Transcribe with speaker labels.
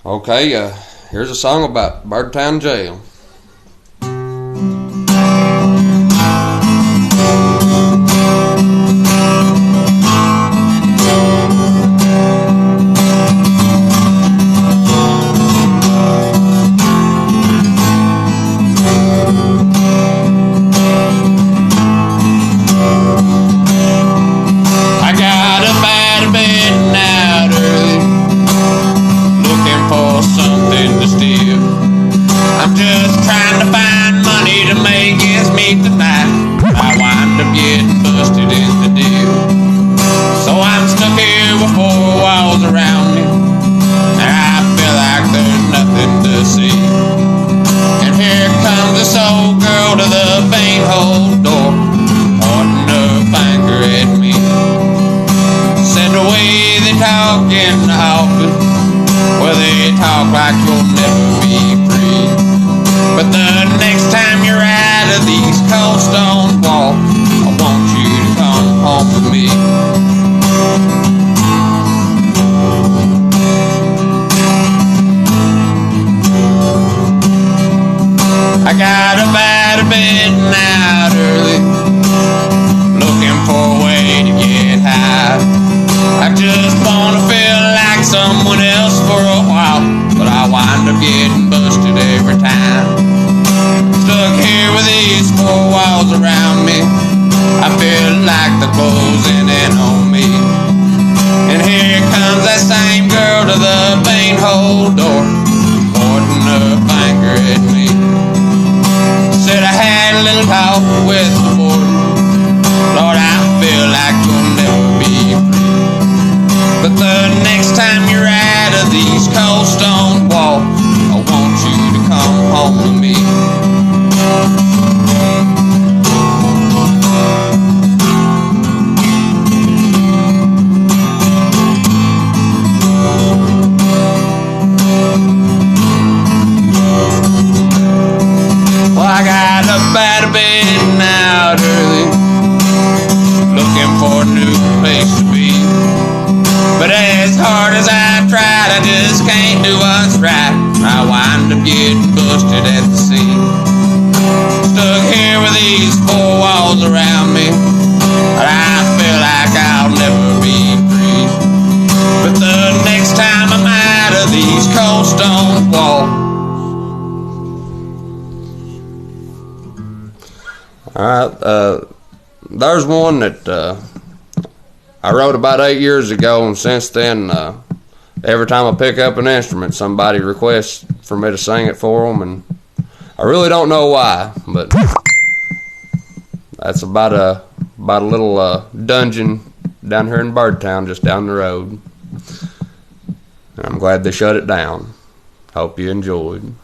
Speaker 1: Okay, here's a song about Birdtown Jail. I got up out of bed and out early, looking for something to steal. I'm just trying to find money to make ends meet tonight. I wind up getting busted in the deal, so I'm stuck here with four walls around me, and I feel like there's nothing to see. And here comes this old girl to the bank-hole door, pointing her finger at me. Said the way they talk in the office, well, they talk like you'll never be free. But the next time you're out of these cold stone walls, I want you to come home with me. I got up out of bed and out early, looking for a way to get high. I just wanna feel like someone else for a while, but I wind up getting busted every time. Stuck here with these four walls around me, I feel like they're closing in on me. And here comes that same girl to the bank-hole door, pointing her finger at me. Said I had a little talk with the warden, Lord, I feel like you'll never be free. But the next time you're out of these cold stone walls, I want you to come home with me. Well, I got up out of bed and out early, looking for a new place to be. But as hard as I tried, I just can't do what's right. I wind up getting busted at the scene. Stuck here with these four walls around me, but I feel like I'll never be free. But the next time I'm out of these cold stone walls. Alright, there's one that I wrote about 8 years ago, and since then, every time I pick up an instrument, somebody requests for me to sing it for them, and I really don't know why, but that's about a little dungeon down here in Birdtown, just down the road. And I'm glad they shut it down. Hope you enjoyed.